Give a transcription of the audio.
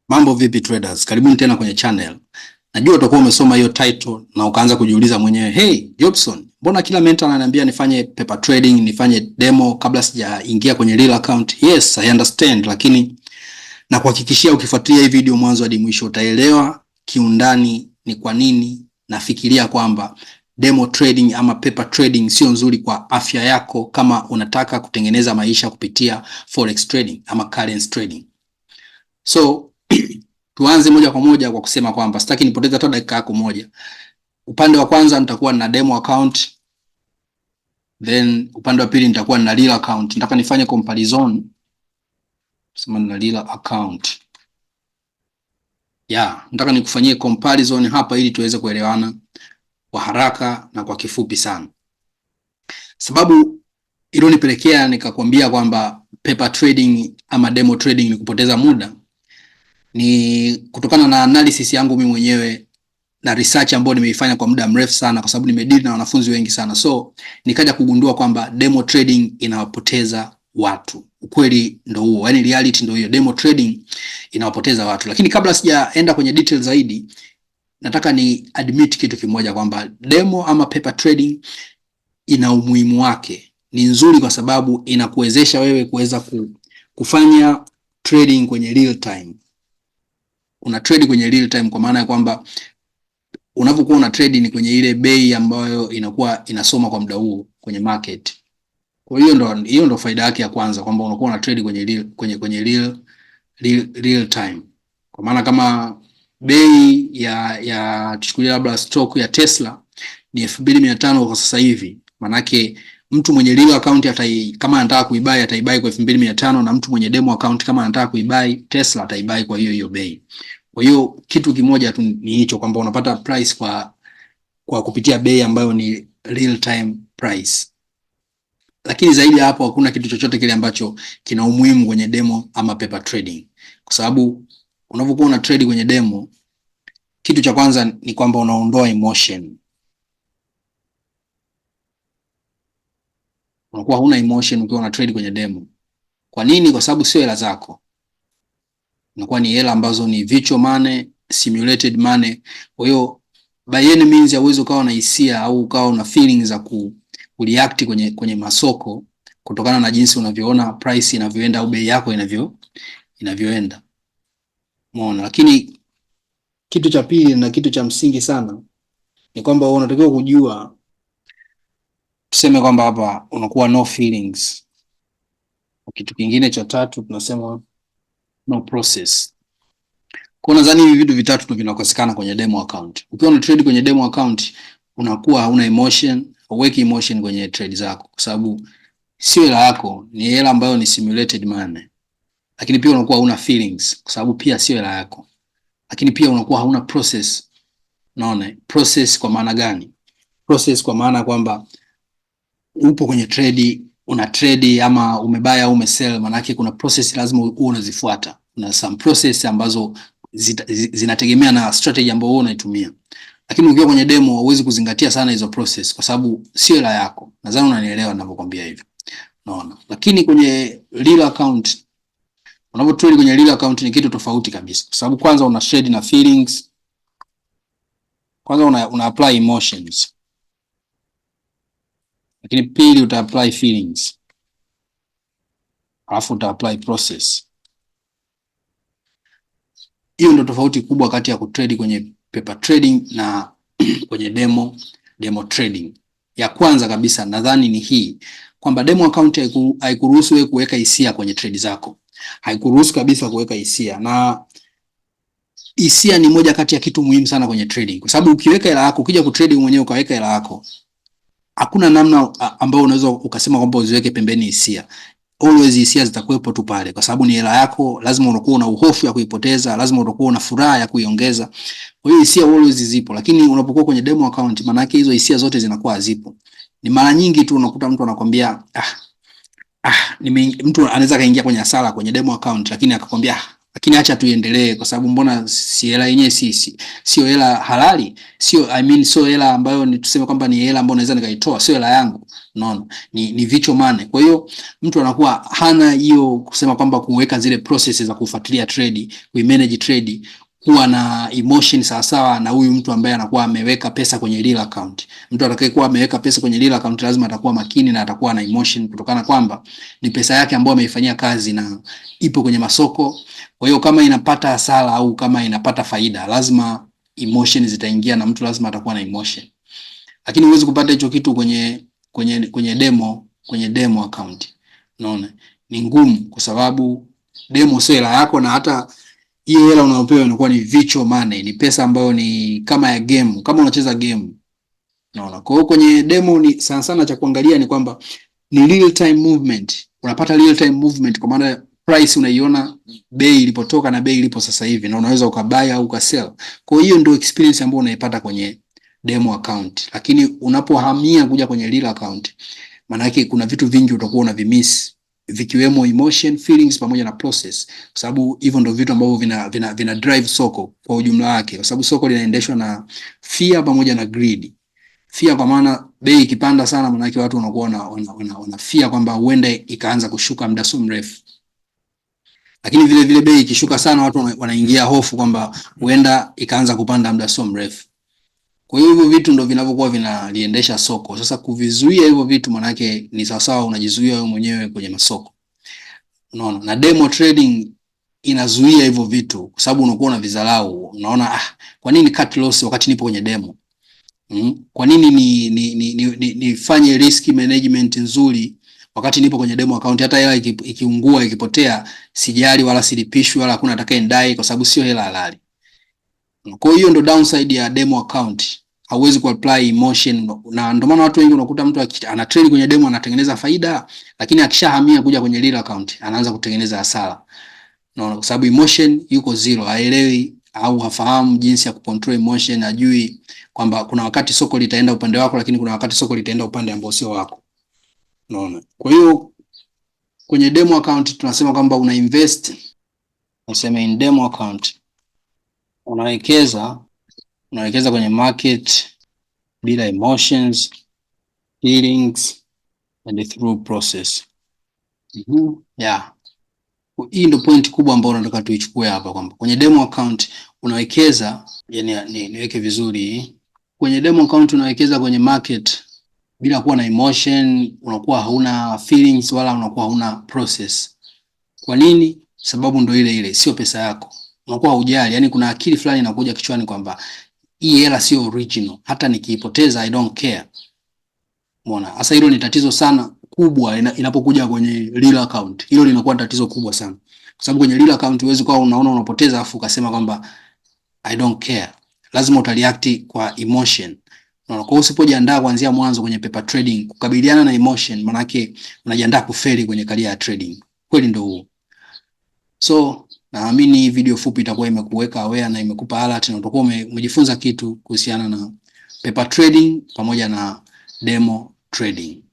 Mambo vipi traders? Karibuni tena kwenye channel. Najua utakuwa umesoma hiyo title na ukaanza kujiuliza mwenyewe, hey Jobson, mbona kila mentor ananiambia nifanye paper trading, nifanye demo kabla sijaingia kwenye real account? Yes, I understand, lakini na kuhakikishia ukifuatilia hii video mwanzo hadi mwisho utaelewa kiundani ni kwa nini nafikiria kwamba demo trading ama paper trading sio nzuri kwa afya yako kama unataka kutengeneza maisha kupitia forex trading ama currency trading. So tuanze moja kwa moja kwa kusema kwamba sitaki nipoteze hata dakika yako moja. Upande wa kwanza nitakuwa na demo account, then upande wa pili nitakuwa na real account. Nataka nifanye comparison. Sema na real account. Nataka nikufanyie comparison hapa ili tuweze kuelewana kwa haraka na kwa kifupi sana. Sababu ilionipelekea nikakwambia kwamba paper trading ama demo trading ni kupoteza muda ni kutokana na analysis yangu mimi mwenyewe na research ambayo nimeifanya kwa muda mrefu sana, kwa sababu nimedeal na wanafunzi wengi sana. So nikaja kugundua kwamba demo trading inawapoteza watu. Ukweli ndio huo, yani reality ndio hiyo, demo trading inawapoteza watu. Lakini kabla sijaenda kwenye details zaidi, nataka ni admit kitu kimoja kwamba demo ama paper trading ina umuhimu wake. Ni nzuri kwa sababu inakuwezesha wewe kuweza kufanya trading kwenye real time. Una trade kwenye real time kwa maana ya kwamba unapokuwa una trade ni kwenye ile bei ambayo inakuwa inasoma kwa muda huo kwenye market. Kwa hiyo ndo faida yake ya kwanza, kwamba unakuwa una trade kwenye real time. Kwa maana kama bei ya tuchukulie labda stock ya Tesla ni 2500 kwa sasa hivi, manake mtu mwenye real account kama anataka kuibai ataibai kwa 2500, na mtu mwenye demo account kama anataka kuibai Tesla ataibai kwa hiyo bei. Kwa hiyo kitu kimoja tu ni hicho, kwamba unapata price kwa kupitia bei ambayo ni real time price. Lakini zaidi hapo hakuna kitu chochote kile ambacho kina umuhimu kwenye demo ama paper trading. Kwa sababu unapokuwa una trade kwenye demo, kitu cha kwanza ni kwamba unaondoa emotion. Unakuwa huna emotion ukiwa una trade kwenye demo. Kwa nini? Kwa sababu sio hela zako. Unakuwa ni hela ambazo ni virtual money, simulated money. Kwa hiyo by any means hauwezi ukawa na hisia au ukawa una feelings za kureact kwenye masoko kutokana na jinsi unavyoona price inavyoenda au bei yako inavyoenda. Umeona? Lakini kitu cha pili na kitu cha msingi sana ni kwamba unatakiwa kujua, tuseme kwamba hapa unakuwa no feelings. Kitu kingine cha tatu tunasema no process. Kwa nadhani hivi vitu vitatu ndio vinakosekana kwenye demo account. Ukiwa una trade kwenye demo account unakuwa hauna emotion, uweki emotion kwenye trade zako, kwa sababu sio hela yako, ni hela ambayo ni simulated money. Lakini pia unakuwa hauna feelings kwa sababu pia sio hela yako. Lakini pia unakuwa hauna process. Unaona? Process kwa maana gani? Process kwa maana kwamba upo kwenye trade, una trade ama umebuy au umesell, maana yake kuna process lazima uwe unazifuata. Kuna some process ambazo zinategemea na strategy ambayo wewe unaitumia. Lakini ukiwa kwenye demo huwezi kuzingatia sana hizo process kwa sababu sio hela yako. Nadhani unanielewa ninapokuambia hivyo. Unaona? Lakini kwenye real account, unapotrade kwenye real account ni kitu tofauti kabisa. Kwa sababu kwanza una trade na feelings. Kwanza una apply emotions. Lakini pili uta apply feelings. Alafu uta apply process. Hiyo ndio tofauti kubwa kati ya kutrade kwenye paper trading na kwenye demo trading. Ya kwanza kabisa nadhani ni hii, kwamba demo account haikuruhusu wewe kuweka hisia kwenye trade zako. Haikuruhusu kabisa kuweka hisia, na hisia ni moja kati ya kitu muhimu sana kwenye trading. Kwa sababu ukiweka hela yako, ukija kutrade mwenyewe ukaweka hela yako, hakuna namna ambayo unaweza ukasema kwamba uziweke pembeni hisia. Always hisia zitakuwepo tu pale, kwa sababu ni hela yako, lazima unakuwa una hofu ya kuipoteza, lazima unakuwa una furaha ya kuiongeza. Kwa hiyo hisia always zipo, lakini unapokuwa kwenye demo account maana yake hizo hisia zote zinakuwa hazipo. Ni mara nyingi tu unakuta mtu anakuambia mtu anaweza kaingia kwenye hasara kwenye demo account, lakini akakwambia lakini acha tuendelee, kwa sababu mbona si hela yenyewe sio hela halali, sio hela ambayo ni tuseme kwamba ni hela ambayo naweza nikaitoa, sio hela yangu, unaona, ni virtual money. Kwa hiyo mtu anakuwa hana hiyo kusema kwamba kuweka zile processes za kufuatilia trade, kumanage trade, kuwa na emotion sawa na huyu mtu ambaye anakuwa ameweka pesa kwenye real account. Mtu atakayekuwa ameweka pesa kwenye real account lazima atakuwa makini na atakuwa na emotion, kutokana kwamba ni pesa yake ambayo ameifanyia kazi na ipo kwenye masoko. Kwa hiyo kama inapata hasara au kama inapata faida, lazima emotion zitaingia na mtu lazima atakuwa na emotion. Lakini huwezi kupata hicho kitu kwenye demo account. Unaona? Ni ngumu, kwa sababu demo sio hela yako, na hata hiyo hela unayopewa inakuwa ni virtual money, ni pesa ambayo ni kama ya game, kama unacheza game. Unaona? Kwa hiyo kwenye demo ni sana cha kuangalia ni kwamba ni real time movement. Unapata real time movement, kwa maana price unaiona bei ilipotoka na bei ilipo sasa hivi, na unaweza ukabuy au ukasell. Kwa hiyo ndio experience ambayo unaipata kwenye demo account. Lakini unapohamia kuja kwenye real account, maana yake kuna vitu vingi utakuwa unavimiss, vikiwemo emotion, feelings pamoja na process, kwa sababu hivyo ndio vitu ambavyo vina drive soko kwa ujumla wake, kwa sababu soko linaendeshwa na fear pamoja na greed. Fear kwa maana bei ikipanda sana, maana yake watu wanakuwa wana fear kwamba huenda ikaanza kushuka muda so mrefu. Lakini vile bei ikishuka sana, watu wanaingia hofu kwamba huenda ikaanza kupanda muda so mrefu. Kwa hiyo hivyo vitu ndio vinavyokuwa vinaliendesha soko. Sasa kuvizuia hivyo vitu, maana yake ni sawasawa unajizuia wewe mwenyewe kwenye masoko. Unaona? Na demo trading inazuia hivyo vitu, kwa sababu unakuwa unavizalau. Unaona, kwa nini cut loss wakati nipo kwenye demo? Kwa nini nifanye risk management nzuri wakati nipo kwenye demo account? Hata hela ikiungua, ikipotea, sijali wala silipishwi wala hakuna atakayendai, kwa sababu sio hela halali. Kwa hiyo ndo downside ya demo account. Hauwezi kuapply emotion, na ndio maana watu wengi unakuta mtu ana trade kwenye demo anatengeneza faida, lakini akishahamia kuja kwenye real account anaanza kutengeneza hasara. Unaona? Kwa sababu emotion yuko zero, haelewi au hafahamu jinsi ya kucontrol emotion, ajui kwamba kuna wakati soko litaenda upande wako, lakini kuna wakati soko litaenda upande ambao sio wako. Unaona? Kwa hiyo kwenye demo account tunasema kwamba una invest, unasema in demo account unawekeza kwenye market bila emotions, feelings and through process. Yeah. Hii ndio point kubwa ambayo nataka tuichukue hapa, kwamba kwenye demo account unawekeza, yani niweke vizuri, kwenye demo account unawekeza kwenye market bila kuwa na emotion, unakuwa hauna feelings wala unakuwa hauna process. Kwa nini? Sababu ndio ile, sio pesa yako. Unakuwa hujali, yani kuna akili fulani inakuja kichwani kwamba hii hela sio original, hata nikiipoteza I don't care. Umeona? Sasa hilo ni tatizo sana kubwa inapokuja kwenye real account. Hilo linakuwa tatizo kubwa sana, kwa sababu kwenye real account huwezi kuwa unaona unapoteza afu ukasema kwamba I don't care. Lazima utareact kwa emotion. Unaona? Kwa hiyo usipojiandaa kuanzia mwanzo kwenye paper trading kukabiliana na emotion, maana yake unajiandaa kufeli kwenye career ya trading. Kweli ndio huo. So naamini video fupi itakuwa imekuweka aware na imekupa alert, na utakuwa umejifunza kitu kuhusiana na paper trading pamoja na demo trading.